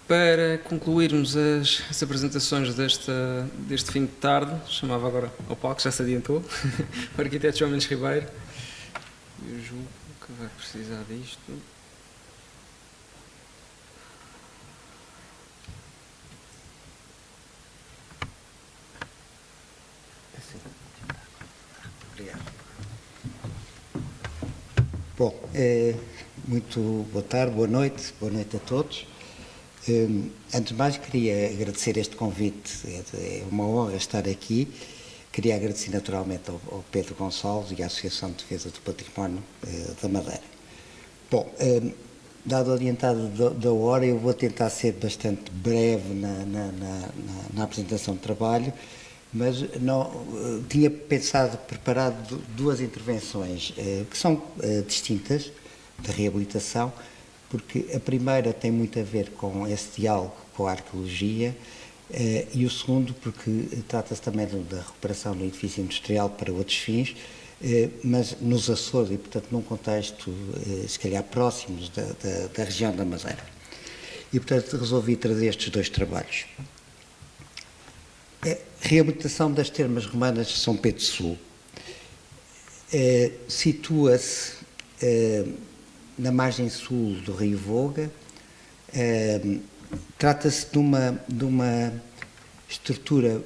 Para concluirmos as apresentações deste fim de tarde, chamava agora ao palco, já se adiantou, o arquiteto João Mendes Ribeiro. Eu julgo que vai precisar disto. Obrigado. Bom, muito boa tarde, boa noite a todos. Antes de mais, queria agradecer este convite, é uma honra estar aqui. Queria agradecer naturalmente ao Pedro Gonçalves e à Associação de Defesa do Património da Madeira. Bom, dado o adiantado da hora, eu vou tentar ser bastante breve na apresentação de trabalho, mas tinha preparado duas intervenções que são distintas, de reabilitação, porque a primeira tem muito a ver com esse diálogo com a arqueologia e o segundo porque trata-se também da recuperação do edifício industrial para outros fins, mas nos Açores e, portanto, num contexto, se calhar, próximos da região da Madeira. E, portanto, resolvi trazer estes dois trabalhos. A reabilitação das termas romanas de São Pedro Sul situa-se na margem sul do Rio Voga. Trata-se de uma estrutura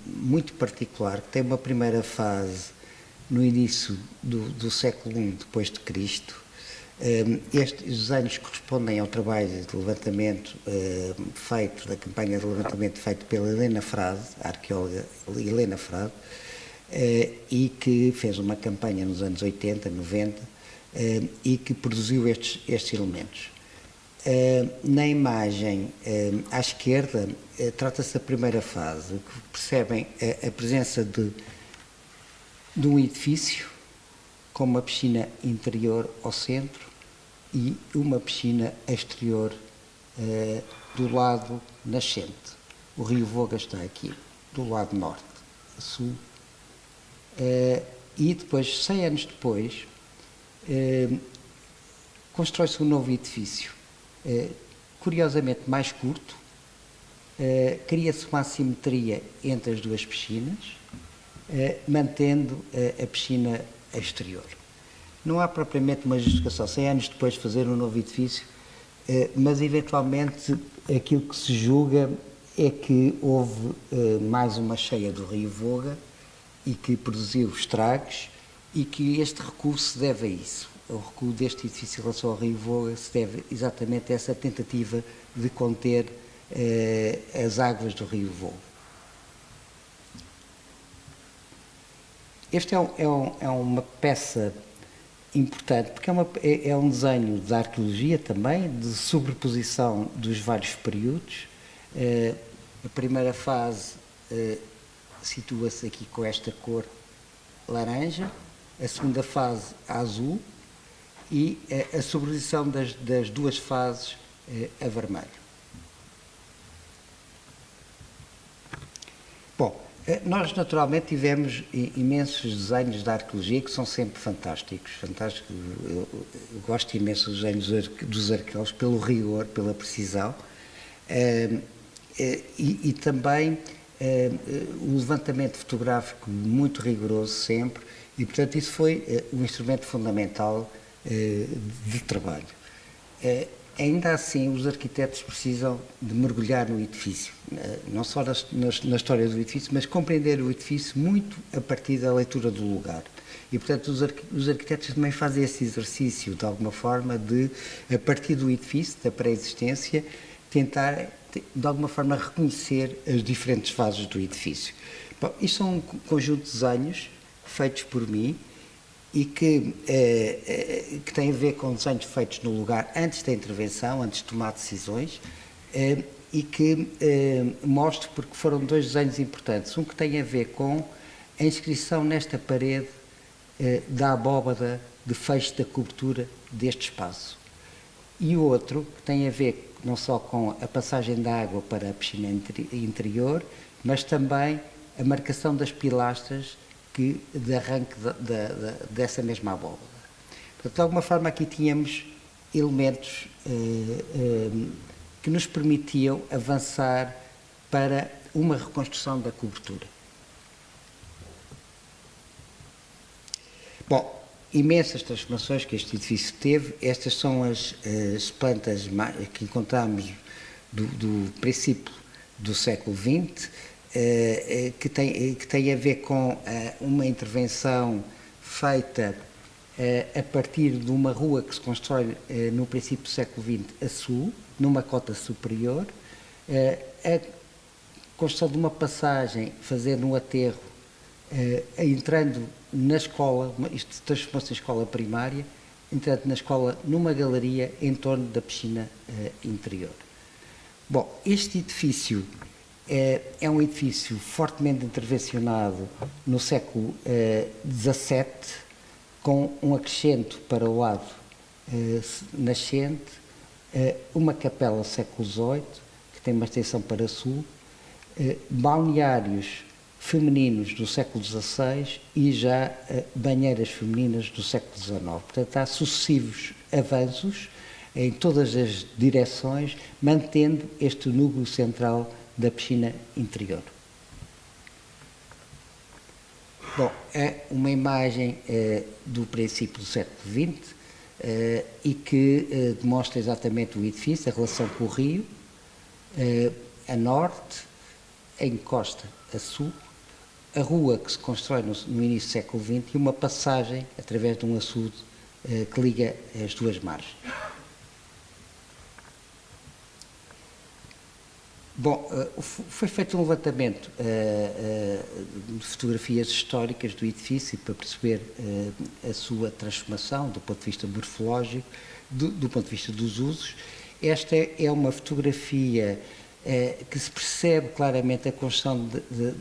muito particular, que tem uma primeira fase no início do século I depois de Cristo. Estes desenhos correspondem ao trabalho de levantamento da campanha de levantamento feito pela Helena Frade, a arqueóloga Helena Frade, e que fez uma campanha nos anos 80, 90, e que produziu estes elementos. Na imagem à esquerda, trata-se da primeira fase, que percebem a presença de um edifício com uma piscina interior ao centro e uma piscina exterior do lado nascente. O Rio Voga está aqui, do lado norte, sul, e depois, 100 anos depois, constrói-se um novo edifício, curiosamente mais curto, cria-se uma assimetria entre as duas piscinas, mantendo a piscina exterior. Não há propriamente uma justificação, 100 anos depois de fazer um novo edifício, mas eventualmente aquilo que se julga é que houve mais uma cheia do Rio Voga e que produziu estragos, e que este recuo se deve a isso. O recuo deste edifício em relação ao Rio Voga se deve exatamente a essa tentativa de conter as águas do Rio Voga. Este é uma peça importante, porque é um desenho da arqueologia também, de sobreposição dos vários períodos. A primeira fase situa-se aqui com esta cor laranja, a segunda fase azul e a sobreposição das duas fases a vermelho. Bom, nós naturalmente tivemos imensos desenhos da arqueologia que são sempre fantásticos. Eu gosto imenso dos desenhos dos arqueólogos pelo rigor, pela precisão e também o levantamento fotográfico muito rigoroso sempre. E, portanto, isso foi um instrumento fundamental de trabalho. Ainda assim, os arquitetos precisam de mergulhar no edifício, não só na história do edifício, mas compreender o edifício muito a partir da leitura do lugar. E, portanto, os arquitetos também fazem esse exercício, de alguma forma, de, a partir do edifício, da pré-existência, tentar, de alguma forma, reconhecer as diferentes fases do edifício. Bom, isto são um conjunto de desenhos feitos por mim e que têm a ver com desenhos feitos no lugar antes da intervenção, antes de tomar decisões, e que mostro porque foram dois desenhos importantes. Um que tem a ver com a inscrição nesta parede da abóbada de fecho da cobertura deste espaço. E o outro que tem a ver não só com a passagem da água para a piscina interior, mas também a marcação das pilastras de arranque dessa mesma abóbada. Portanto, de alguma forma aqui tínhamos elementos que nos permitiam avançar para uma reconstrução da cobertura. Bom, imensas transformações que este edifício teve. Estas são as plantas que encontramos do princípio do século XX, que tem a ver com uma intervenção feita a partir de uma rua que se constrói no princípio do século XX a sul, numa cota superior, a construção de uma passagem, fazendo um aterro, entrando na escola, isto transformou-se em escola primária, entrando na escola numa galeria em torno da piscina interior. Bom, este edifício é um edifício fortemente intervencionado no século XVII, com um acrescento para o lado nascente, uma capela século XVIII, que tem uma extensão para sul, balneários femininos do século XVI e já banheiras femininas do século XIX. Portanto, há sucessivos avanços em todas as direções, mantendo este núcleo central da piscina interior. Bom, é uma imagem do princípio do século XX e que demonstra exatamente o edifício, a relação com o rio, a norte, a encosta a sul, a rua que se constrói no início do século XX e uma passagem através de um açude que liga as duas margens. Bom, foi feito um levantamento de fotografias históricas do edifício para perceber a sua transformação do ponto de vista morfológico, do ponto de vista dos usos. Esta é uma fotografia que se percebe claramente a construção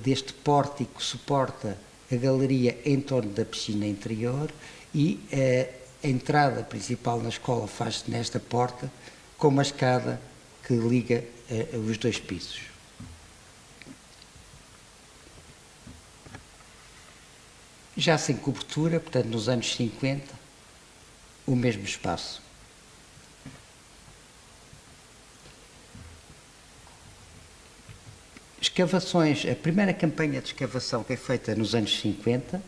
deste pórtico que suporta a galeria em torno da piscina interior e a entrada principal na escola faz-se nesta porta com uma escada que liga os dois pisos. Já sem cobertura, portanto, nos anos 50, o mesmo espaço. Escavações, a primeira campanha de escavação que é feita nos anos 50,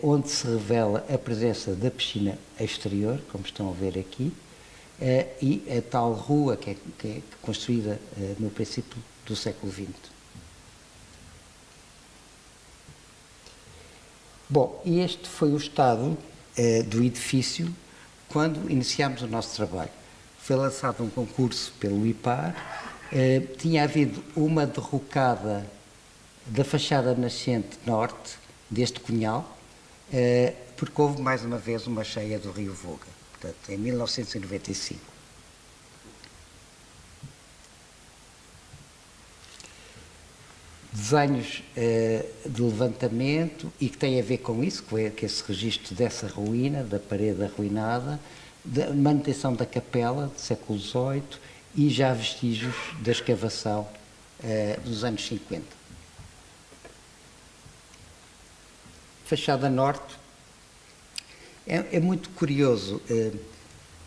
onde se revela a presença da piscina exterior, como estão a ver aqui, e a tal rua que é construída no princípio do século XX. Bom, e este foi o estado do edifício quando iniciámos o nosso trabalho. Foi lançado um concurso pelo IPAR, tinha havido uma derrocada da fachada nascente norte deste cunhal, porque houve mais uma vez uma cheia do rio Voga. Portanto, em 1995. Desenhos de levantamento e que têm a ver com isso, que esse registro dessa ruína, da parede arruinada, da manutenção da capela do século XVIII e já vestígios da escavação dos anos 50. Fachada norte. É muito curioso,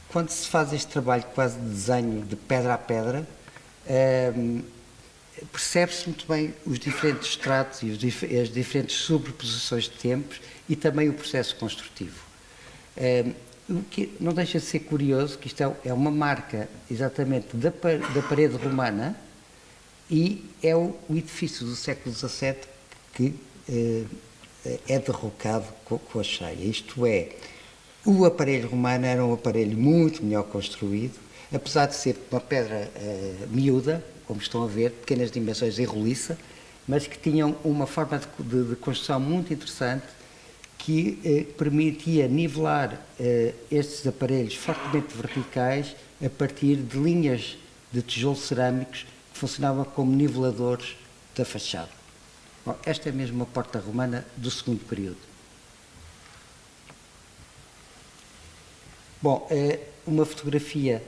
quando se faz este trabalho quase de desenho de pedra a pedra, percebe-se muito bem os diferentes estratos e as diferentes sobreposições de tempos e também o processo construtivo. O que não deixa de ser curioso que isto é uma marca exatamente da parede romana e é o edifício do século XVII que é derrocado com a cheia. Isto é, o aparelho romano era um aparelho muito melhor construído, apesar de ser uma pedra miúda, como estão a ver, pequenas dimensões em roliça, mas que tinham uma forma de construção muito interessante que permitia nivelar estes aparelhos fortemente verticais a partir de linhas de tijolos cerâmicos que funcionavam como niveladores da fachada. Bom, esta é mesmo uma porta romana do segundo período. Bom, uma fotografia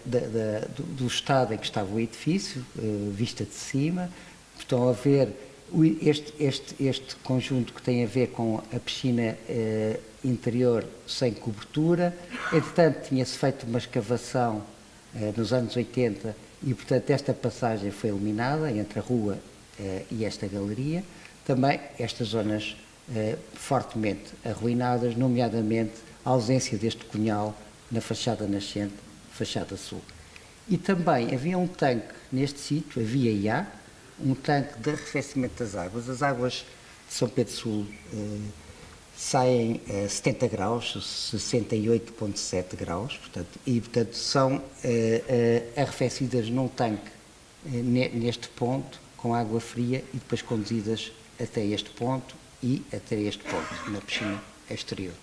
do estado em que estava o edifício, vista de cima. Estão a ver este conjunto que tem a ver com a piscina interior sem cobertura. Entretanto, tinha-se feito uma escavação nos anos 80, e portanto esta passagem foi eliminada entre a rua e esta galeria. Também estas zonas fortemente arruinadas, nomeadamente a ausência deste cunhal na fachada nascente, fachada sul. E também havia um tanque neste sítio, havia e há, um tanque de arrefecimento das águas. As águas de São Pedro Sul saem a 70 graus, 68,7 graus, portanto são arrefecidas num tanque neste ponto, com água fria, e depois conduzidas até este ponto e até este ponto, na piscina exterior.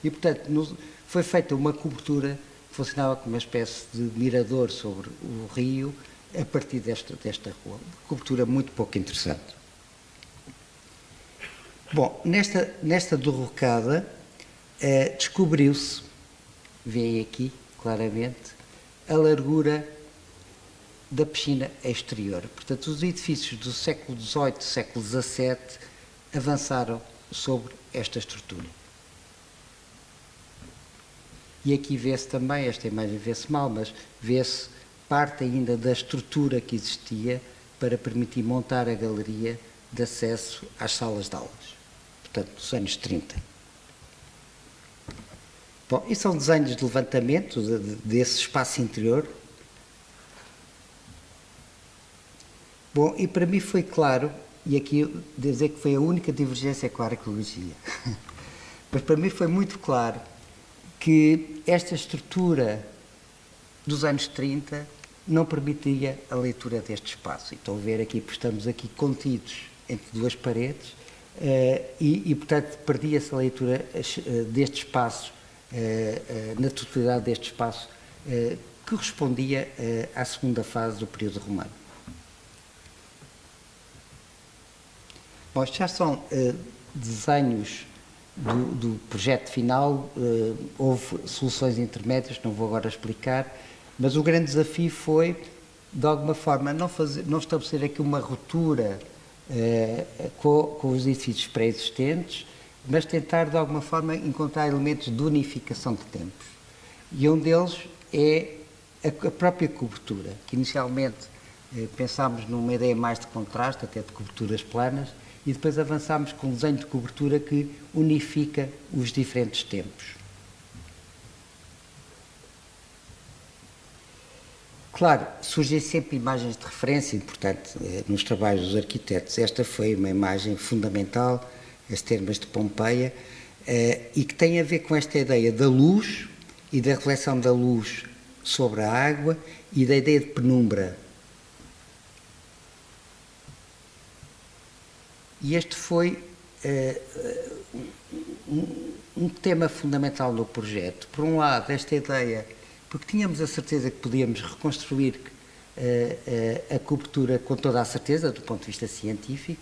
E, portanto, foi feita uma cobertura que funcionava como uma espécie de mirador sobre o rio a partir desta rua. Uma cobertura muito pouco interessante. Bom, nesta derrocada descobriu-se, veem aqui claramente, a largura da piscina exterior. Portanto, os edifícios do século XVIII, século XVII, avançaram sobre esta estrutura. E aqui vê-se também, esta imagem vê-se mal, mas vê-se parte ainda da estrutura que existia para permitir montar a galeria de acesso às salas de aulas, portanto, dos anos 30. Bom, e são desenhos de levantamento desse espaço interior. Bom, e para mim foi claro, e aqui eu devo dizer que foi a única divergência com a arqueologia, mas para mim foi muito claro que esta estrutura dos anos 30 não permitia a leitura deste espaço. E estão a ver aqui, porque estamos aqui contidos entre duas paredes, e portanto, perdia-se a leitura deste espaço, na totalidade deste espaço, que correspondia à segunda fase do período romano. Bom, já são desenhos do projeto final, houve soluções intermédias, não vou agora explicar, mas o grande desafio foi, de alguma forma, não estabelecer aqui uma ruptura com os edifícios pré-existentes, mas tentar, de alguma forma, encontrar elementos de unificação de tempos. E um deles é a própria cobertura, que inicialmente pensámos numa ideia mais de contraste, até de coberturas planas, e depois avançámos com um desenho de cobertura que unifica os diferentes tempos. Claro, surgem sempre imagens de referência importante nos trabalhos dos arquitetos. Esta foi uma imagem fundamental, as termas de Pompeia, e que tem a ver com esta ideia da luz e da reflexão da luz sobre a água e da ideia de penumbra. E este foi um tema fundamental no projeto. Por um lado, esta ideia, porque tínhamos a certeza que podíamos reconstruir a cobertura com toda a certeza, do ponto de vista científico,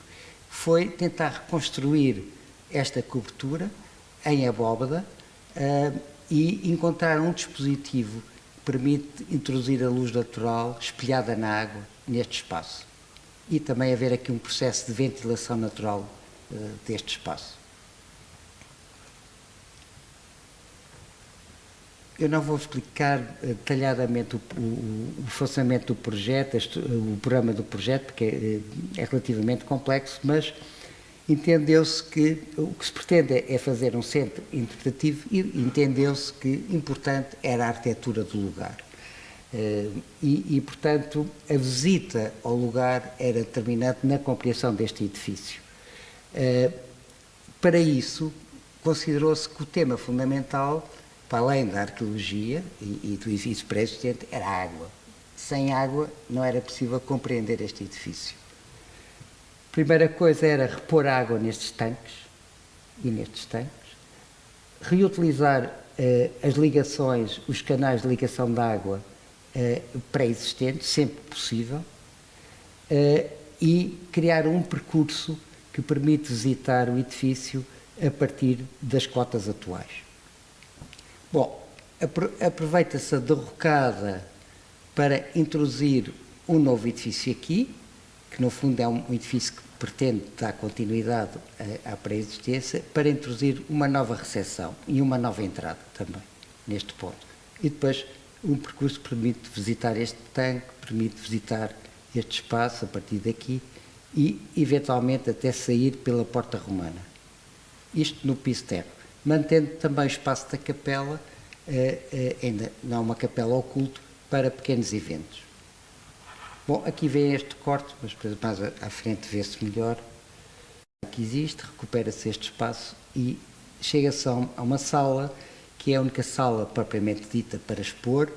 foi tentar reconstruir esta cobertura em abóbada e encontrar um dispositivo que permite introduzir a luz natural espelhada na água neste espaço. E também haver aqui um processo de ventilação natural deste espaço. Eu não vou explicar detalhadamente o funcionamento do projeto, o programa do projeto, porque é relativamente complexo, mas entendeu-se que o que se pretende é fazer um centro interpretativo e entendeu-se que importante era a arquitetura do lugar. Portanto, a visita ao lugar era determinante na compreensão deste edifício. Para isso, considerou-se que o tema fundamental, para além da arqueologia e do edifício pré-existente, era a água. Sem água não era possível compreender este edifício. A primeira coisa era repor água nestes tanques, reutilizar as ligações, os canais de ligação de água pré-existentes, sempre possível, e criar um percurso que permite visitar o edifício a partir das cotas atuais. Bom, aproveita-se a derrocada para introduzir um novo edifício aqui, que no fundo é um edifício que pretende dar continuidade à pré-existência, para introduzir uma nova recepção e uma nova entrada também, neste ponto. E depois um percurso que permite visitar este tanque, permite visitar este espaço a partir daqui e, eventualmente, até sair pela Porta Romana. Isto no piso terra. Mantendo também o espaço da capela, ainda não uma capela oculta, para pequenos eventos. Bom, aqui vem este corte, mas mais à frente vê-se melhor. Que existe, recupera-se este espaço e chega-se a uma sala que é a única sala propriamente dita para expor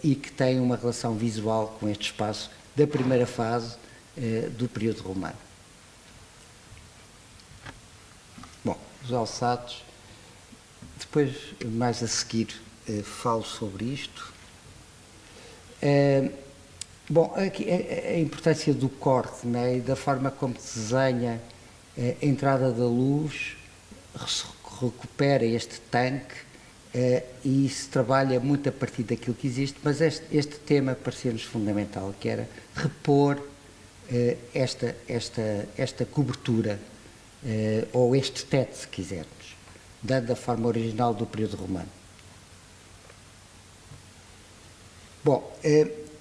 e que tem uma relação visual com este espaço da primeira fase do período romano. Bom, os alçados, depois mais a seguir falo sobre isto. Bom, aqui a importância do corte, né, e da forma como se desenha a entrada da luz, recupera este tanque e se trabalha muito a partir daquilo que existe, mas este tema parecia-nos fundamental, que era repor esta cobertura, ou este teto, se quisermos, dando a forma original do período romano. Bom,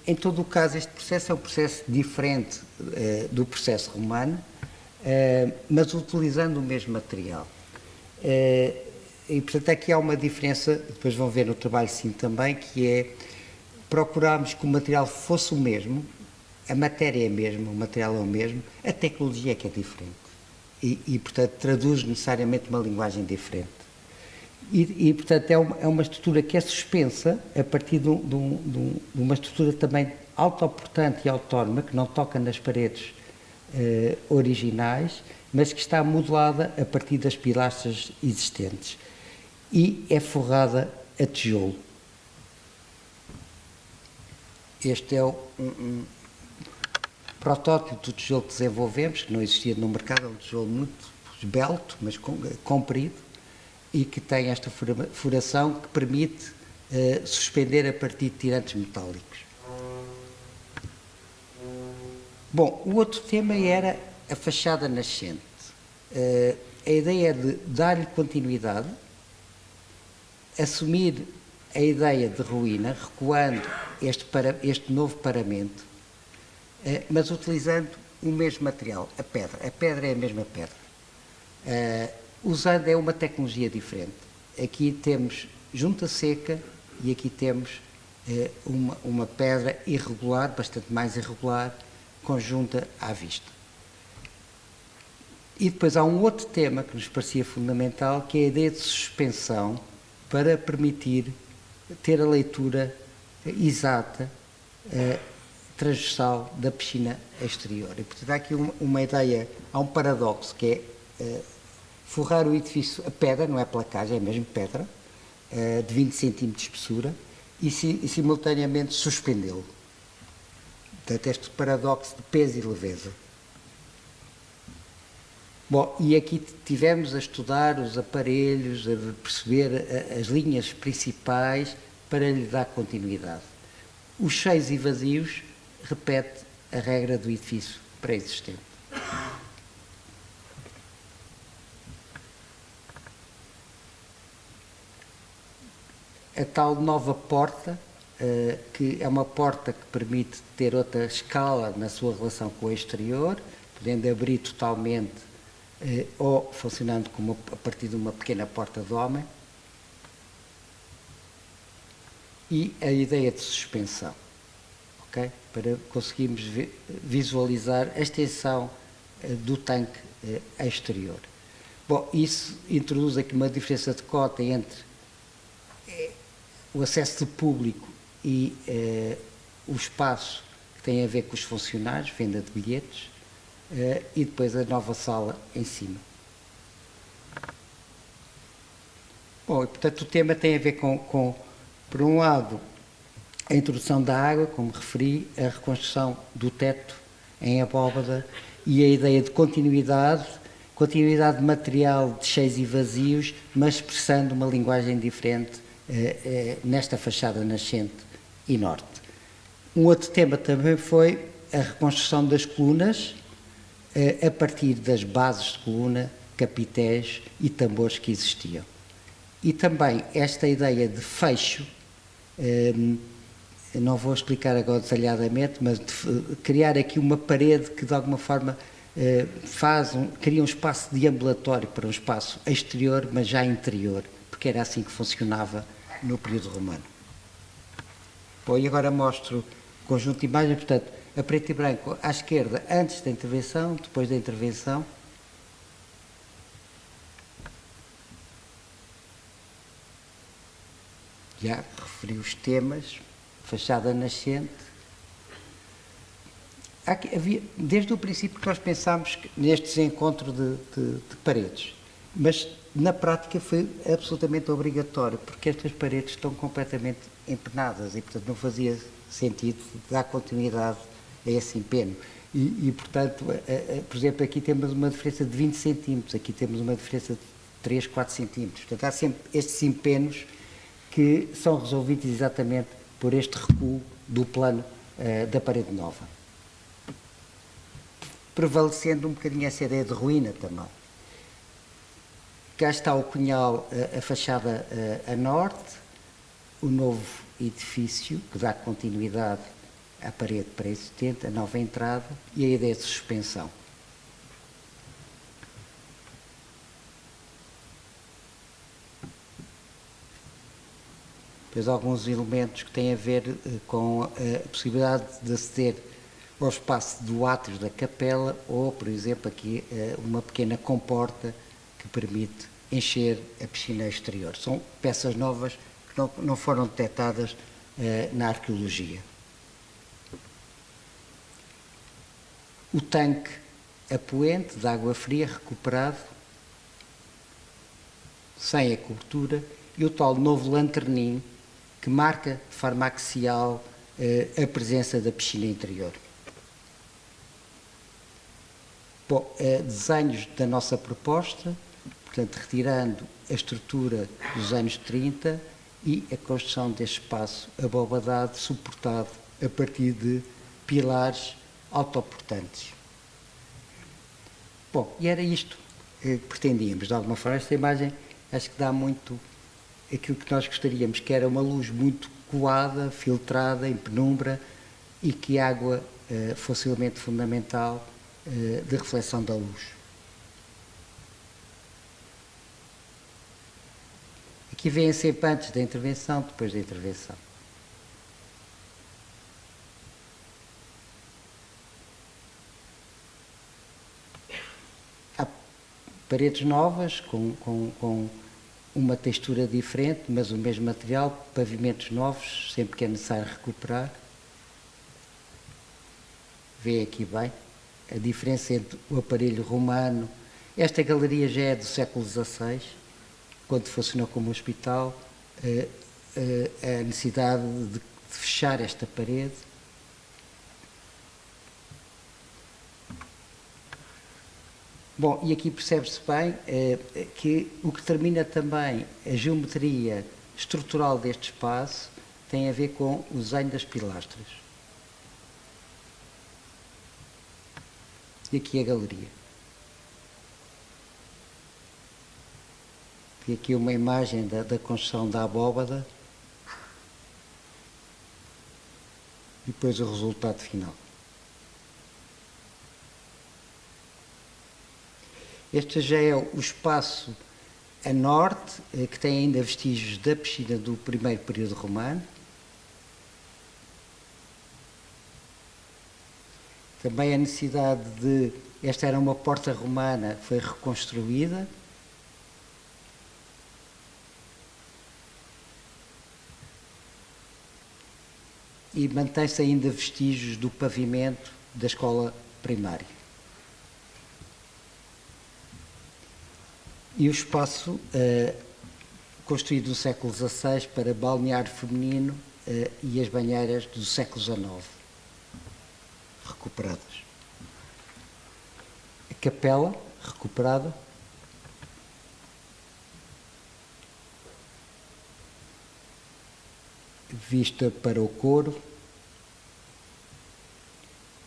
em todo o caso, este processo é um processo diferente do processo romano, mas utilizando o mesmo material. E, portanto, aqui há uma diferença, depois vão ver no trabalho sim também, que é procurarmos que o material fosse o mesmo, a matéria é a mesma, o material é o mesmo, a tecnologia é que é diferente. E portanto, traduz necessariamente uma linguagem diferente. Portanto, é uma estrutura que é suspensa a partir de uma estrutura também autoportante e autónoma, que não toca nas paredes originais, mas que está modelada a partir das pilastras existentes e é forrada a tijolo. Este é um protótipo do tijolo que desenvolvemos, que não existia no mercado, é um tijolo muito esbelto, mas comprido, e que tem esta furação que permite suspender a partir de tirantes metálicos. Bom, o outro tema era a fachada nascente. A ideia de dar-lhe continuidade, assumir a ideia de ruína, recuando este novo paramento, mas utilizando o mesmo material, a pedra. A pedra é a mesma pedra. Usando uma tecnologia diferente. Aqui temos junta seca e aqui temos uma pedra irregular, bastante mais irregular, conjunta à vista. E depois há um outro tema que nos parecia fundamental, que é a ideia de suspensão para permitir ter a leitura exata, transversal da piscina exterior. E portanto há aqui uma ideia, há um paradoxo que é forrar o edifício a pedra, não é placagem, é mesmo pedra, de 20 cm de espessura, e simultaneamente suspendê-lo. Portanto, este paradoxo de peso e leveza. Bom, e aqui tivemos a estudar os aparelhos, a perceber as linhas principais para lhe dar continuidade. Os cheios e vazios repete a regra do edifício pré-existente. A tal nova porta, que é uma porta que permite ter outra escala na sua relação com o exterior, podendo abrir totalmente ou funcionando a partir de uma pequena porta de homem, e a ideia de suspensão, okay? Para conseguirmos visualizar a extensão do tanque exterior. Bom, isso introduz aqui uma diferença de cota entre o acesso de público e o espaço que tem a ver com os funcionários, venda de bilhetes, e depois a nova sala em cima. Bom, e, portanto, o tema tem a ver com, por um lado, a introdução da água, como referi, a reconstrução do teto em abóbada e a ideia de continuidade material de cheios e vazios, mas expressando uma linguagem diferente nesta fachada nascente e norte. Um outro tema também foi a reconstrução das colunas a partir das bases de coluna, capitéis e tambores que existiam. E também esta ideia de fecho Não vou explicar agora detalhadamente, mas criar aqui uma parede que de alguma forma cria um espaço deambulatório para um espaço exterior, mas já interior, porque era assim que funcionava no período romano. Bom, e agora mostro o conjunto de imagens, portanto, a preto e branco à esquerda antes da intervenção, depois da intervenção. Já referi os temas, fachada nascente. Desde o princípio que nós pensámos neste desencontro de paredes, mas na prática foi absolutamente obrigatório, porque estas paredes estão completamente empenadas e, portanto, não fazia sentido dar continuidade a esse empenho. Portanto, por exemplo, aqui temos uma diferença de 20 centímetros, aqui temos uma diferença de 3, 4 centímetros. Portanto, há sempre estes empenhos que são resolvidos exatamente por este recuo do plano da parede nova, prevalecendo um bocadinho essa ideia de ruína também. Cá está o Cunhal, a fachada a norte, o novo edifício, que dá continuidade à parede pré-existente, a nova entrada e a ideia de suspensão. Depois alguns elementos que têm a ver com a possibilidade de aceder ao espaço do átrio da capela ou, por exemplo, aqui uma pequena comporta que permite encher a piscina exterior. São peças novas que não foram detectadas na arqueologia. O tanque a poente de água fria recuperado, sem a cobertura, e o tal novo lanterninho que marca de forma axial a presença da piscina interior. Bom, desenhos da nossa proposta, portanto, retirando a estrutura dos anos 30 e a construção deste espaço abobadado, suportado a partir de pilares autoportantes. Bom, e era isto que pretendíamos, de alguma forma. Esta imagem acho que dá muito aquilo que nós gostaríamos, que era uma luz muito coada, filtrada, em penumbra, e que a água fosse elemento fundamental de reflexão da luz. Aqui vêm sempre antes da intervenção, depois da intervenção. Há paredes novas, com uma textura diferente, mas o mesmo material, pavimentos novos, sempre que é necessário recuperar. Vê aqui bem a diferença entre o aparelho romano. Esta galeria já é do século XVI, quando funcionou como hospital, a necessidade de fechar esta parede. Bom, e aqui percebe-se bem que o que determina também a geometria estrutural deste espaço tem a ver com o desenho das pilastras. E aqui a galeria. E aqui uma imagem da construção da abóbada e depois o resultado final. Este já é o espaço a norte, que tem ainda vestígios da piscina do primeiro período romano. Também a necessidade de... Esta era uma porta romana, foi reconstruída. E mantém-se ainda vestígios do pavimento da escola primária. E o espaço construído no século XVI para balneário feminino e as banheiras do século XIX, recuperadas. A capela, recuperada. Vista para o coro,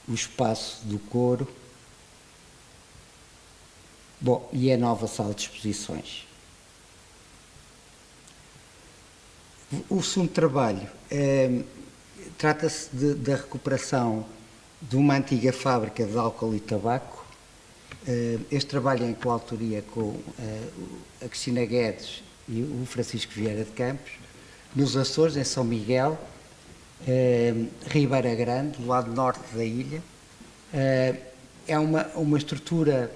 o espaço do coro. Bom, e a nova sala de exposições. O segundo trabalho trata-se da recuperação de uma antiga fábrica de álcool e tabaco. Este trabalho é em coautoria com a Cristina Guedes e o Francisco Vieira de Campos, nos Açores, em São Miguel, Ribeira Grande, do lado norte da ilha. É uma estrutura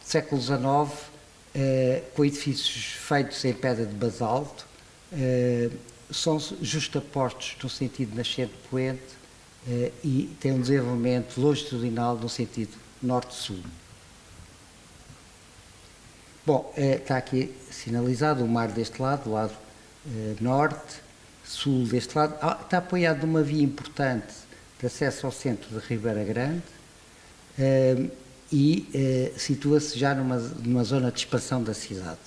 do século XIX, com edifícios feitos em pedra de basalto, são justapostos no sentido nascente-poente e têm um desenvolvimento longitudinal no sentido norte-sul. Bom, está aqui sinalizado o mar deste lado, do lado norte, sul deste lado. Está apoiado numa via importante de acesso ao centro de Ribeira Grande e situa-se já numa zona de expansão da cidade.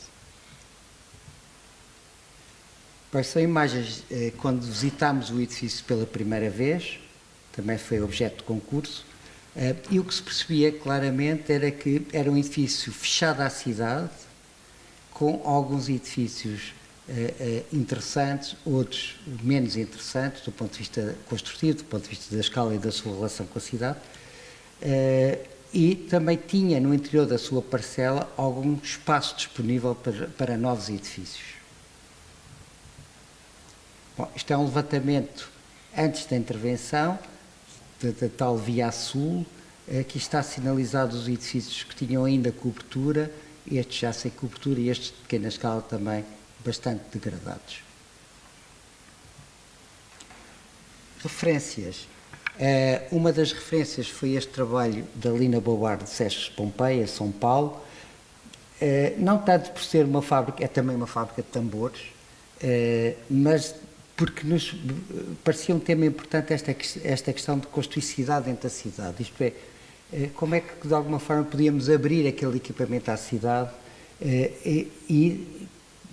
Pois são imagens quando visitámos o edifício pela primeira vez, também foi objeto de concurso, e o que se percebia claramente era que era um edifício fechado à cidade, com alguns edifícios interessantes, outros menos interessantes do ponto de vista construtivo, do ponto de vista da escala e da sua relação com a cidade, e também tinha no interior da sua parcela algum espaço disponível para novos edifícios. Bom, isto é um levantamento antes da intervenção, da tal via sul. Aqui está sinalizado os edifícios que tinham ainda cobertura, estes já sem cobertura e estes de pequena escala também bastante degradados. Referências. Uma das referências foi este trabalho da Lina Bobar de Seixas Pompeia, São Paulo. Não tanto por ser uma fábrica, é também uma fábrica de tambores, mas porque nos parecia um tema importante esta questão de construicidade dentro da cidade, isto é, como é que de alguma forma podíamos abrir aquele equipamento à cidade e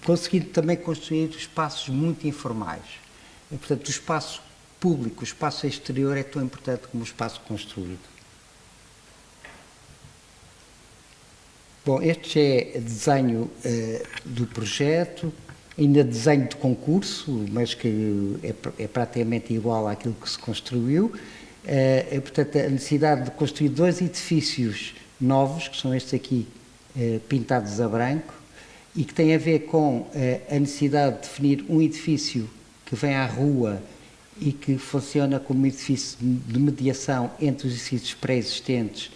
conseguir também construir espaços muito informais. Portanto, o espaço público, o espaço exterior é tão importante como o espaço construído. Bom, este é desenho do projeto, ainda desenho de concurso, mas que é praticamente igual àquilo que se construiu. Portanto, a necessidade de construir dois edifícios novos, que são estes aqui pintados a branco, e que tem a ver com a necessidade de definir um edifício que vem à rua e que funciona como edifício de mediação entre os edifícios pré-existentes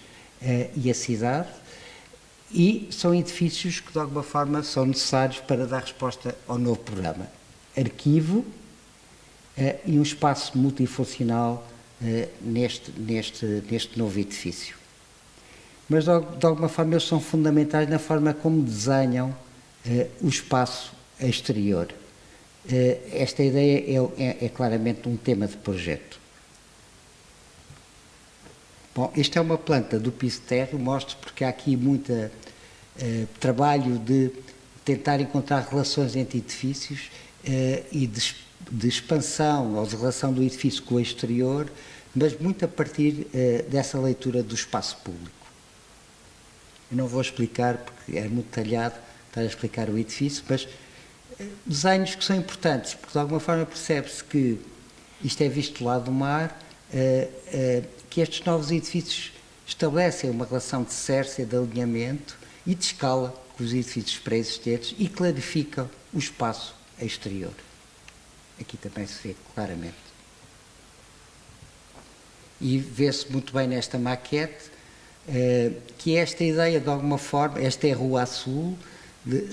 e a cidade. E são edifícios que, de alguma forma, são necessários para dar resposta ao novo programa. Arquivo e um espaço multifuncional neste novo edifício. Mas, de alguma forma, eles são fundamentais na forma como desenham o espaço exterior. Esta ideia é claramente um tema de projeto. Bom, esta é uma planta do piso de terra, mostro porque há aqui muito trabalho de tentar encontrar relações entre edifícios e de expansão ou de relação do edifício com o exterior, mas muito a partir dessa leitura do espaço público. Eu não vou explicar, porque é muito detalhado estar a explicar o edifício, mas desenhos que são importantes, porque de alguma forma percebe-se que isto é visto do lado do mar, que estes novos edifícios estabelecem uma relação de sércia, de alinhamento e de escala com os edifícios pré-existentes e clarificam o espaço exterior. Aqui também se vê claramente. E vê-se muito bem nesta maquete que esta ideia, de alguma forma, esta é a Rua a Sul,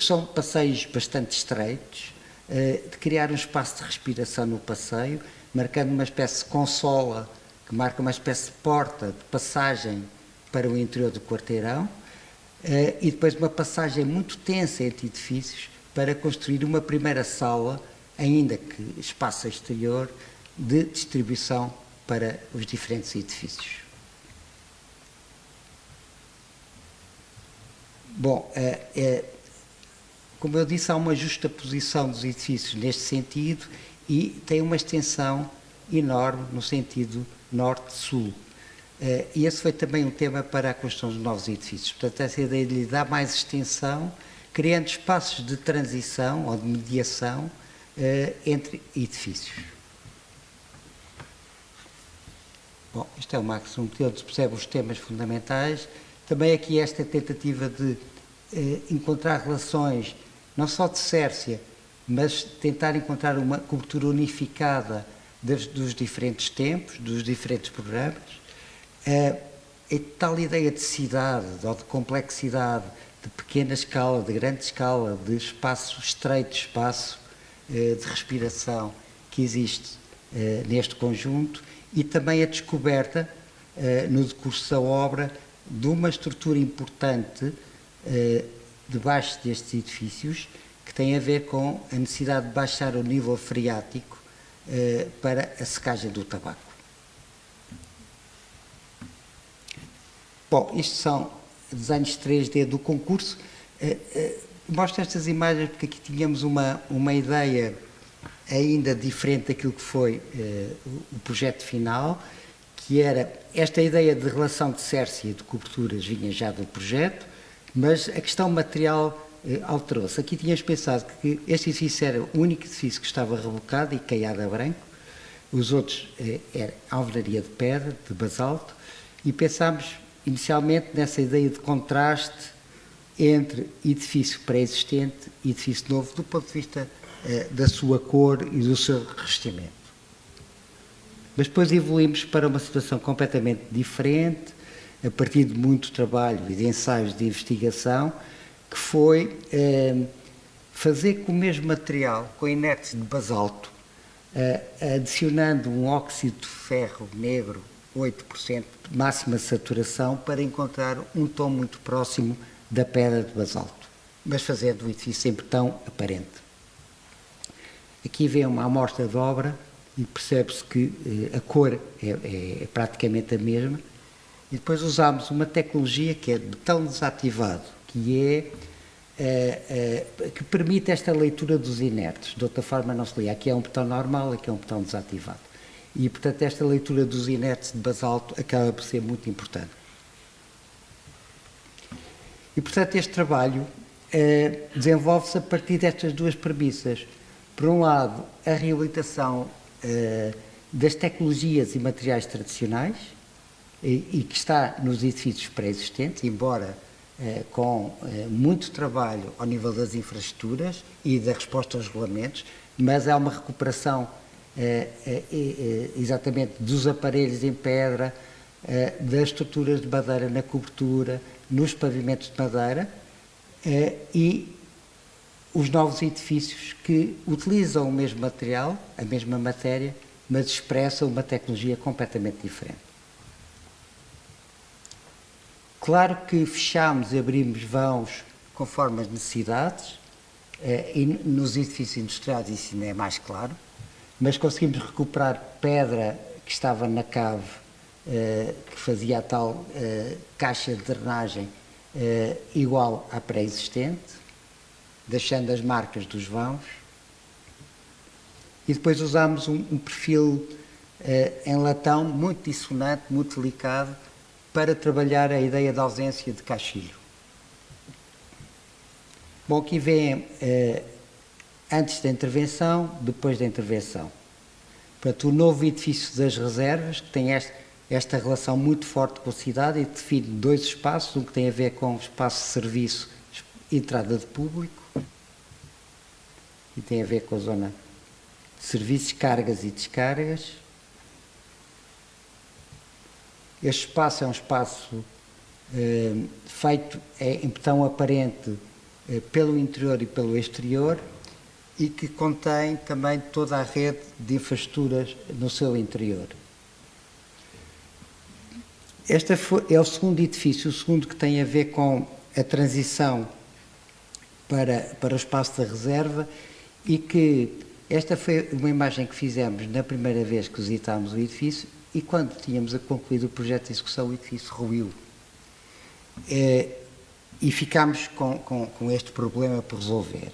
são passeios bastante estreitos, de criar um espaço de respiração no passeio, marcando uma espécie de consola que marca uma espécie de porta de passagem para o interior do quarteirão, e depois uma passagem muito tensa entre edifícios para construir uma primeira sala, ainda que espaço exterior, de distribuição para os diferentes edifícios. Bom, como eu disse, há uma justaposição dos edifícios neste sentido e tem uma extensão enorme no sentido norte-sul. E esse foi também um tema para a construção de novos edifícios. Portanto, essa ideia de lhe dar mais extensão, criando espaços de transição ou de mediação entre edifícios. Bom, isto é o máximo onde se percebe os temas fundamentais. Também aqui esta tentativa de encontrar relações, não só de Sércia, mas tentar encontrar uma cobertura unificada dos diferentes tempos, dos diferentes programas. A tal ideia de cidade, ou de complexidade, de pequena escala, de grande escala, de espaço estreito, espaço de respiração que existe neste conjunto, e também a descoberta, no decurso da obra, de uma estrutura importante debaixo destes edifícios, que tem a ver com a necessidade de baixar o nível freático para a secagem do tabaco. Bom, isto são desenhos 3D do concurso. Mostro estas imagens porque aqui tínhamos uma ideia ainda diferente daquilo que foi o projeto final, que era esta ideia de relação de Sércia e de coberturas vinha já do projeto, mas a questão material alterou-se. Aqui tínhamos pensado que este edifício era o único edifício que estava rebocado e caiado a branco, os outros eram alvenaria de pedra, de basalto, e pensámos inicialmente nessa ideia de contraste entre edifício pré-existente e edifício novo, do ponto de vista da sua cor e do seu revestimento. Mas depois evoluímos para uma situação completamente diferente, a partir de muito trabalho e de ensaios de investigação, que foi fazer com o mesmo material, com inertes de basalto, adicionando um óxido de ferro negro, 8%, de máxima saturação, para encontrar um tom muito próximo da pedra de basalto, mas fazendo o edifício sempre tão aparente. Aqui vem uma amostra de obra e percebe-se que a cor é praticamente a mesma. E depois usámos uma tecnologia que é de betão desativado, que permite esta leitura dos inertes. De outra forma não se lê. Aqui é um betão normal, aqui é um betão desativado. E, portanto, esta leitura dos inertes de basalto acaba por ser muito importante. E, portanto, este trabalho desenvolve-se a partir destas duas premissas. Por um lado, a reabilitação das tecnologias e materiais tradicionais, e que está nos edifícios pré-existentes, embora com muito trabalho ao nível das infraestruturas e da resposta aos regulamentos, mas há uma recuperação exatamente dos aparelhos em pedra, das estruturas de madeira na cobertura, nos pavimentos de madeira, e os novos edifícios que utilizam o mesmo material, a mesma matéria, mas expressam uma tecnologia completamente diferente. Claro que fechámos e abrimos vãos conforme as necessidades, e nos edifícios industriais isso ainda é mais claro, mas conseguimos recuperar pedra que estava na cave, que fazia a tal caixa de drenagem igual à pré-existente, deixando as marcas dos vãos. E depois usámos um perfil em latão muito dissonante, muito delicado, para trabalhar a ideia da ausência de caixilho. Bom, aqui vem antes da intervenção, depois da intervenção. Portanto, o novo edifício das reservas, que tem esta relação muito forte com a cidade e define dois espaços, um que tem a ver com o espaço de serviço, entrada de público, e tem a ver com a zona de serviços, cargas e descargas. Este espaço é um espaço feito em betão aparente pelo interior e pelo exterior e que contém também toda a rede de infraestruturas no seu interior. Este é o segundo edifício, o segundo que tem a ver com a transição para o espaço da reserva, e que esta foi uma imagem que fizemos na primeira vez que visitámos o edifício, e quando tínhamos concluído o projeto de execução, o edifício ruiu. E ficámos com este problema por resolver.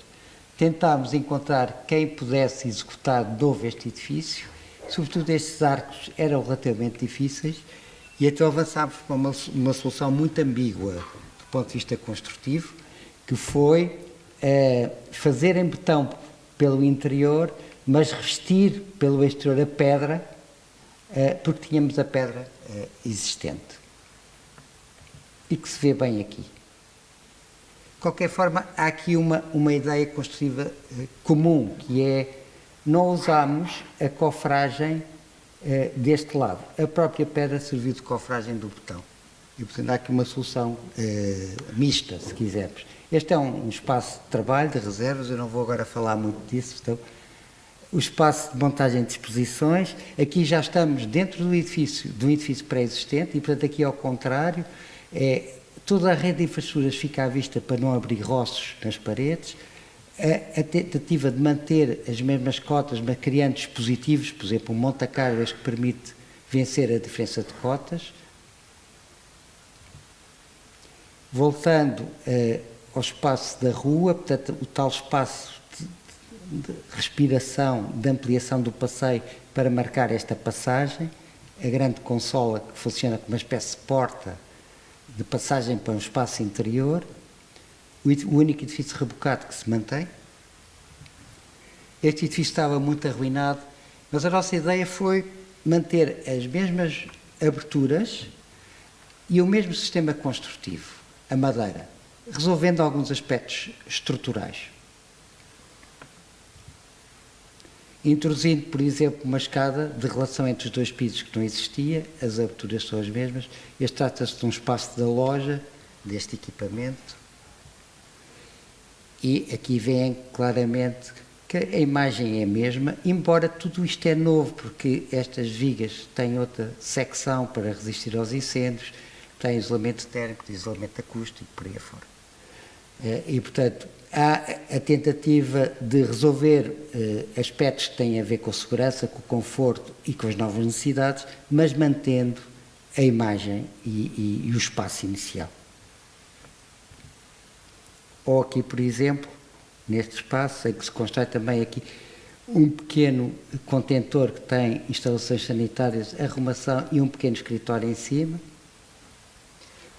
Tentámos encontrar quem pudesse executar de novo este edifício, sobretudo estes arcos eram relativamente difíceis, e então avançámos para uma solução muito ambígua do ponto de vista construtivo, que foi fazer em betão pelo interior, mas revestir pelo exterior a pedra, porque tínhamos a pedra existente. E que se vê bem aqui. De qualquer forma, há aqui uma ideia construtiva comum, que é, não usamos a cofragem deste lado. A própria pedra serviu de cofragem do botão. E, portanto, há aqui uma solução mista, se quisermos. Este é um espaço de trabalho, de reservas, eu não vou agora falar muito disso. Então, o espaço de montagem de exposições, aqui já estamos dentro de um edifício pré-existente, e, portanto, aqui ao contrário, toda a rede de infraestruturas fica à vista para não abrir roços nas paredes. A tentativa de manter as mesmas cotas, mas criando dispositivos, por exemplo, um monta-cargas que permite vencer a diferença de cotas. Voltando ao espaço da rua, portanto, o tal espaço de respiração, de ampliação do passeio para marcar esta passagem, a grande consola que funciona como uma espécie de porta de passagem para um espaço interior, o único edifício rebocado que se mantém. Este edifício estava muito arruinado, mas a nossa ideia foi manter as mesmas aberturas e o mesmo sistema construtivo, a madeira, resolvendo alguns aspectos estruturais. Introduzindo, por exemplo, uma escada de relação entre os dois pisos que não existia, as aberturas são as mesmas. Este trata-se de um espaço da loja, deste equipamento. E aqui vêem claramente que a imagem é a mesma, embora tudo isto é novo, porque estas vigas têm outra secção para resistir aos incêndios, têm isolamento térmico, isolamento acústico, por aí afora. E, portanto, há a tentativa de resolver aspectos que têm a ver com a segurança, com o conforto e com as novas necessidades, mas mantendo a imagem e o espaço inicial. Ou aqui, por exemplo, neste espaço, em que se constrói também aqui um pequeno contentor que tem instalações sanitárias, arrumação e um pequeno escritório em cima.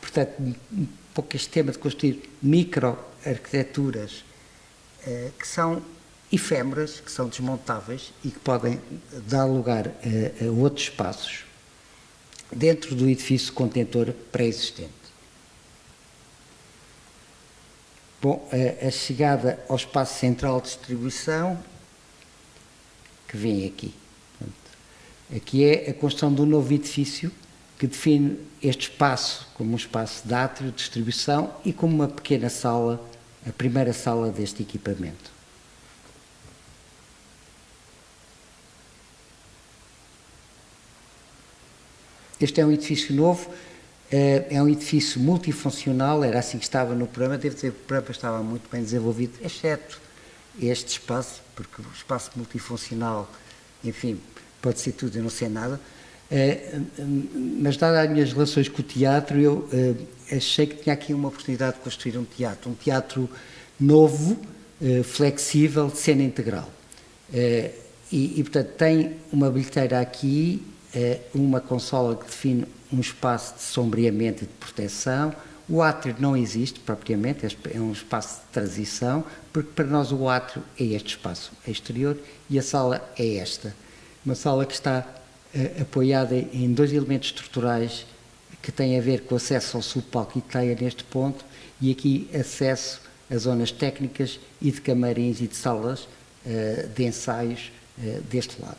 Portanto, um pouco este tema de construir micro-arquiteturas que são efêmeras, que são desmontáveis e que podem dar lugar a outros espaços dentro do edifício contentor pré-existente. Bom, a chegada ao espaço central de distribuição, que vem aqui. Portanto, aqui é a construção de um novo edifício que define este espaço como um espaço de átrio, de distribuição e como uma pequena sala, a primeira sala deste equipamento. Este é um edifício novo, é um edifício multifuncional, era assim que estava no programa, devo dizer que o programa estava muito bem desenvolvido, exceto este espaço, porque o espaço multifuncional, enfim, pode ser tudo, eu não sei nada, mas dadas as minhas relações com o teatro, eu achei que tinha aqui uma oportunidade de construir um teatro novo, flexível, de cena integral. E, portanto, tem uma bilheteira aqui, uma consola que define um espaço de sombreamento e de proteção. O átrio não existe propriamente, é um espaço de transição, porque para nós o átrio é este espaço exterior e a sala é esta. Uma sala que está apoiada em dois elementos estruturais que têm a ver com acesso ao subpalco e teia neste ponto e aqui acesso a zonas técnicas e de camarins e de salas de ensaios deste lado.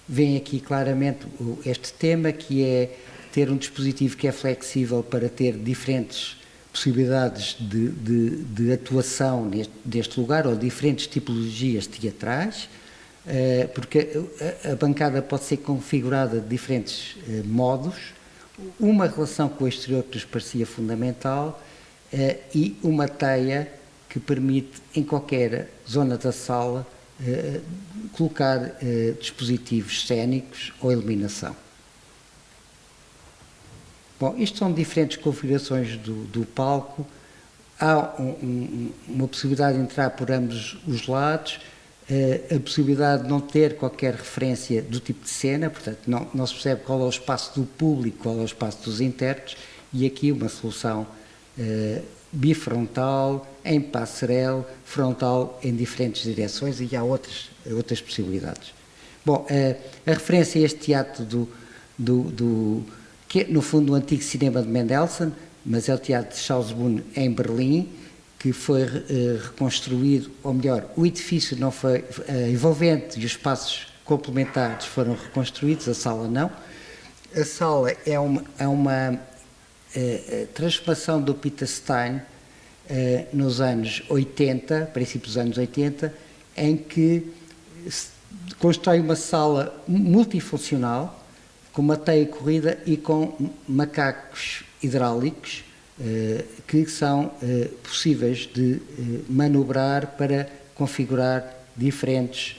Vem aqui claramente este tema que é ter um dispositivo que é flexível para ter diferentes possibilidades de atuação deste lugar ou diferentes tipologias teatrais, porque a bancada pode ser configurada de diferentes modos, uma relação com o exterior que nos parecia fundamental e uma teia que permite em qualquer zona da sala colocar dispositivos cênicos ou iluminação. Bom, isto são diferentes configurações do palco. Há uma possibilidade de entrar por ambos os lados, a possibilidade de não ter qualquer referência do tipo de cena, portanto não se percebe qual é o espaço do público, qual é o espaço dos intérpretes, e aqui uma solução bifrontal, em passarela, frontal em diferentes direções e há outras possibilidades. Bom, a referência a este teatro que é, no fundo, o antigo cinema de Mendelssohn, mas é o teatro de Charles Bonn em Berlim, que foi reconstruído, ou melhor, o edifício não foi envolvente e os espaços complementares foram reconstruídos, a sala não. A sala é uma transformação do Peter Stein nos anos 80, princípios dos anos 80, em que se constrói uma sala multifuncional, com uma teia corrida e com macacos hidráulicos que são possíveis de manobrar para configurar diferentes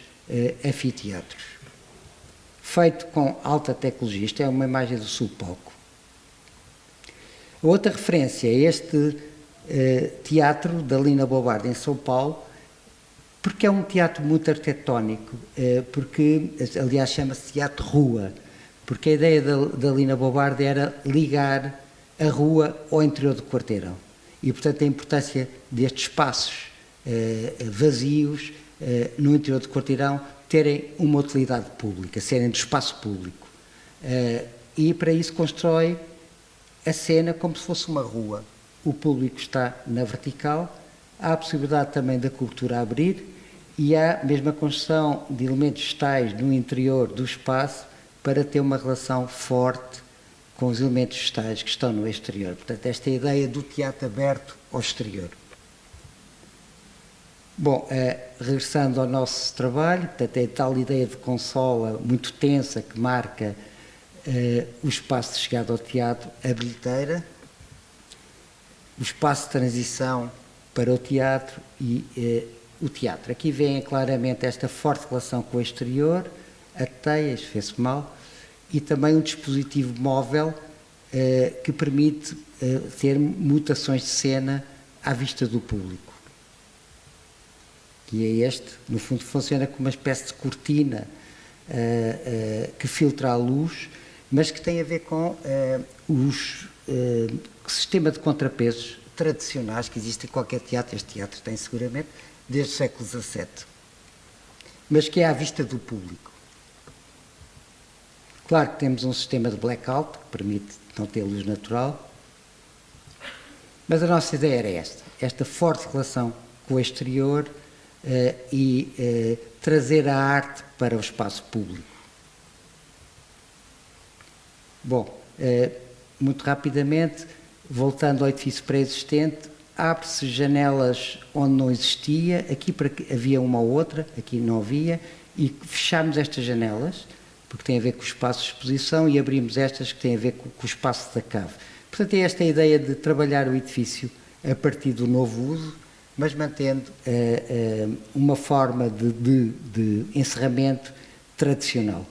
anfiteatros. Feito com alta tecnologia, isto é uma imagem do subpalco. Outra referência é este teatro da Lina Bobardi em São Paulo, porque é um teatro muito arquitetónico, porque, aliás, chama-se teatro rua, porque a ideia da Lina Bobardi era ligar a rua ao interior do quarteirão. E, portanto, a importância destes espaços vazios no interior do quarteirão terem uma utilidade pública, serem de espaço público. E, para isso, constrói a cena como se fosse uma rua. O público está na vertical, há a possibilidade também da cobertura abrir e há mesmo a construção de elementos vegetais no interior do espaço para ter uma relação forte com os elementos vegetais que estão no exterior. Portanto, esta é a ideia do teatro aberto ao exterior. Bom, regressando ao nosso trabalho, portanto, é tal ideia de consola muito tensa que marca o espaço de chegada ao teatro, a bilheteira, o espaço de transição para o teatro e o teatro. Aqui vem claramente esta forte relação com o exterior, a teia, isto fez-se mal, e também um dispositivo móvel que permite ter mutações de cena à vista do público. E é este, no fundo, funciona como uma espécie de cortina que filtra a luz, mas que tem a ver com o sistema de contrapesos tradicionais que existe em qualquer teatro. Este teatro tem seguramente desde o século XVII, mas que é à vista do público. Claro que temos um sistema de blackout que permite não ter luz natural, mas a nossa ideia era esta forte relação com o exterior e trazer a arte para o espaço público. Bom, muito rapidamente, voltando ao edifício pré-existente, abre-se janelas onde não existia, aqui havia uma ou outra, aqui não havia, e fechámos estas janelas, porque tem a ver com o espaço de exposição, e abrimos estas que têm a ver com o espaço da cave. Portanto, é esta a ideia de trabalhar o edifício a partir do novo uso, mas mantendo uma forma de encerramento tradicional.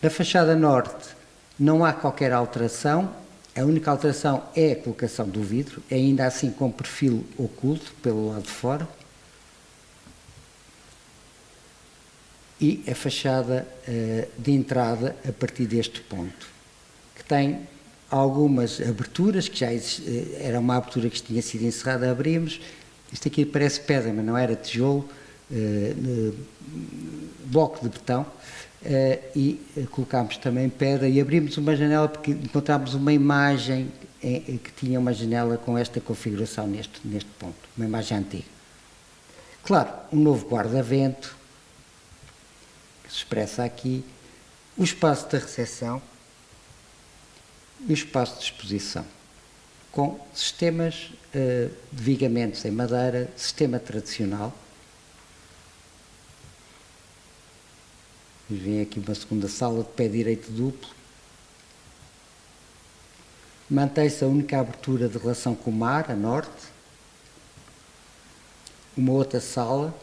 Na fachada norte não há qualquer alteração, a única alteração é a colocação do vidro, ainda assim com perfil oculto pelo lado de fora. E a fachada de entrada a partir deste ponto, que tem algumas aberturas, que já era uma abertura que tinha sido encerrada, abrimos. Isto aqui parece pedra, mas não era tijolo, bloco de betão, e colocámos também pedra e abrimos uma janela porque encontramos uma imagem que tinha uma janela com esta configuração neste ponto, uma imagem antiga. Claro, um novo guarda-vento, que se expressa aqui, o espaço da recepção e o espaço de exposição, com sistemas de vigamentos em madeira, sistema tradicional. Vem aqui uma segunda sala de pé direito duplo. Mantém-se a única abertura de relação com o mar, a norte. Uma outra sala.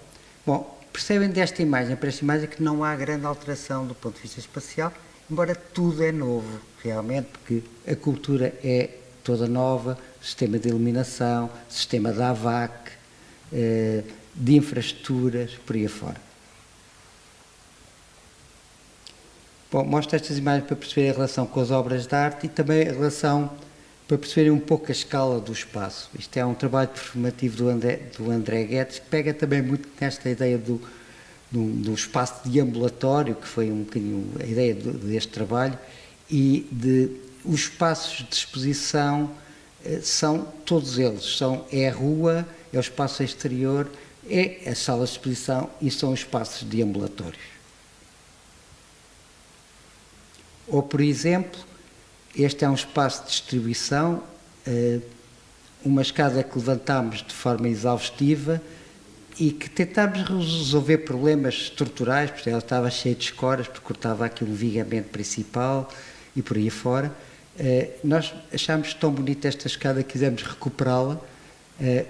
Bom, percebem desta imagem para esta imagem que não há grande alteração do ponto de vista espacial, embora tudo é novo, realmente, porque a cultura é toda nova, sistema de iluminação, sistema da AVAC, de infraestruturas, por aí afora. Bom, mostro estas imagens para perceber a relação com as obras de arte e também a relação para perceberem um pouco a escala do espaço. Isto é um trabalho performativo do André Guedes, que pega também muito nesta ideia do espaço deambulatório, que foi um bocadinho a ideia deste trabalho, e os espaços de exposição são todos eles, é a rua, é o espaço exterior, é as salas de exposição e são os espaços deambulatórios. Ou, por exemplo, este é um espaço de distribuição, uma escada que levantámos de forma exaustiva e que tentámos resolver problemas estruturais, porque ela estava cheia de escoras, porque cortava aqui um vigamento principal e por aí fora. Nós achámos tão bonita esta escada que quisemos recuperá-la,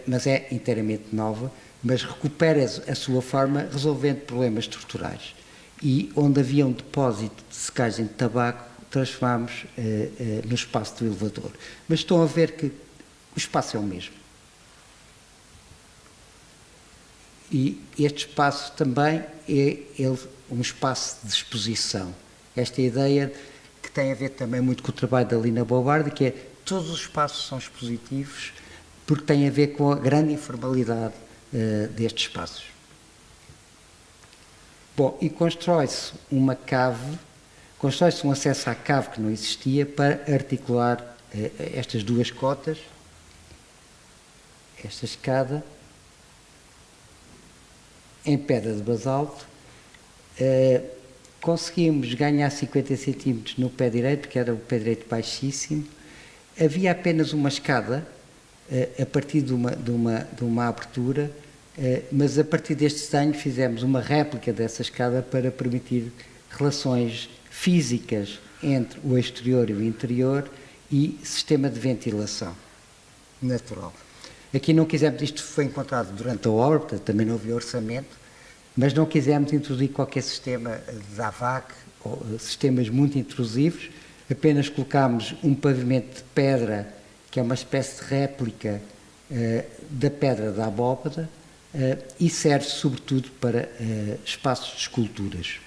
mas é inteiramente nova, mas recupera a sua forma resolvendo problemas estruturais. E onde havia um depósito de secagem de tabaco, transformámos no espaço do elevador. Mas estão a ver que o espaço é o mesmo. E este espaço também é um espaço de exposição. Esta ideia que tem a ver também muito com o trabalho da Lina Bobardi, que é todos os espaços são expositivos, porque tem a ver com a grande informalidade destes espaços. Bom, e constrói-se uma cave, constrói-se um acesso à cave que não existia para articular estas duas cotas, esta escada, em pedra de basalto. Conseguimos ganhar 50 centímetros no pé direito, que era o pé direito baixíssimo. Havia apenas uma escada, a partir de uma abertura, mas a partir deste desenho fizemos uma réplica dessa escada para permitir relações físicas entre o exterior e o interior e sistema de ventilação natural. Aqui não quisemos, isto foi encontrado durante a obra, portanto também não havia orçamento, mas não quisemos introduzir qualquer sistema de AVAC, ou sistemas muito intrusivos, apenas colocámos um pavimento de pedra, que é uma espécie de réplica da pedra da abóbada, e serve sobretudo para espaços de esculturas.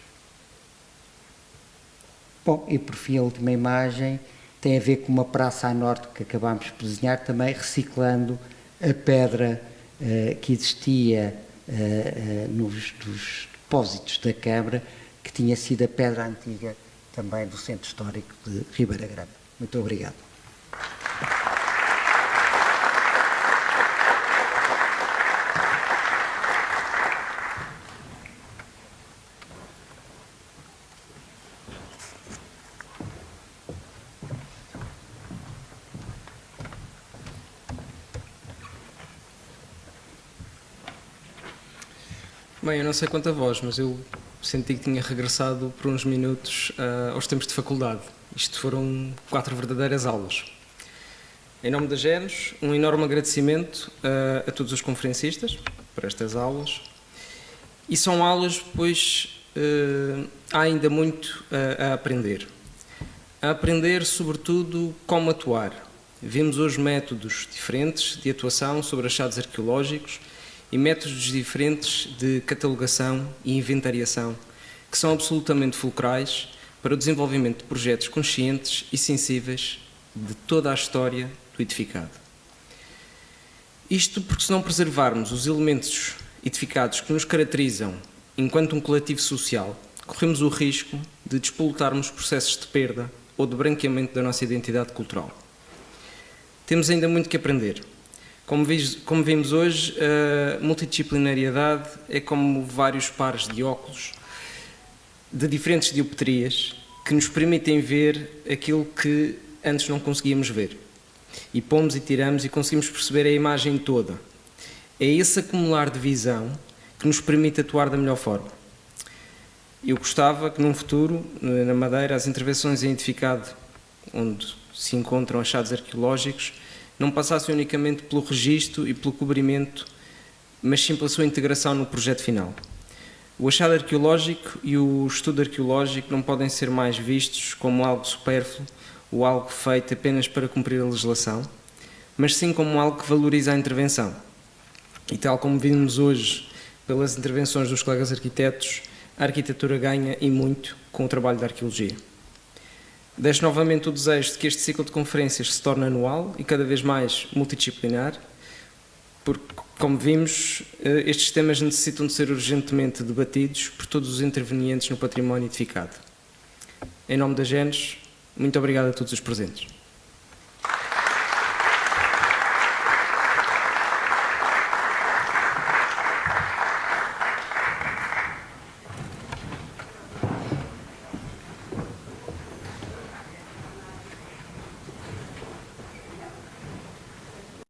Bom, e por fim a última imagem tem a ver com uma praça a norte que acabámos de desenhar, também reciclando a pedra que existia nos depósitos da Câmara, que tinha sido a pedra antiga também do Centro Histórico de Ribeira Grande. Muito obrigado. Bem, eu não sei quanto a vós, mas eu senti que tinha regressado por uns minutos aos tempos de faculdade. Isto foram 4 verdadeiras aulas. Em nome da GENOS, um enorme agradecimento a todos os conferencistas por estas aulas. E são aulas, pois há ainda muito a aprender. A aprender, sobretudo, como atuar. Vimos hoje métodos diferentes de atuação sobre achados arqueológicos e métodos diferentes de catalogação e inventariação, que são absolutamente fulcrais para o desenvolvimento de projetos conscientes e sensíveis de toda a história do edificado. Isto porque, se não preservarmos os elementos edificados que nos caracterizam enquanto um coletivo social, corremos o risco de despolutarmos processos de perda ou de branqueamento da nossa identidade cultural. Temos ainda muito que aprender. Como vimos hoje, a multidisciplinariedade é como vários pares de óculos de diferentes dioptrias que nos permitem ver aquilo que antes não conseguíamos ver. E pomos e tiramos e conseguimos perceber a imagem toda. É esse acumular de visão que nos permite atuar da melhor forma. Eu gostava que num futuro, na Madeira, as intervenções em edificado onde se encontram achados arqueológicos não passassem unicamente pelo registro e pelo cobrimento, mas sim pela sua integração no projeto final. O achado arqueológico e o estudo arqueológico não podem ser mais vistos como algo supérfluo ou algo feito apenas para cumprir a legislação, mas sim como algo que valoriza a intervenção. E tal como vimos hoje pelas intervenções dos colegas arquitetos, a arquitetura ganha e muito com o trabalho da arqueologia. Deixo novamente o desejo de que este ciclo de conferências se torne anual e cada vez mais multidisciplinar, porque, como vimos, estes temas necessitam de ser urgentemente debatidos por todos os intervenientes no património edificado. Em nome da GENES, muito obrigado a todos os presentes.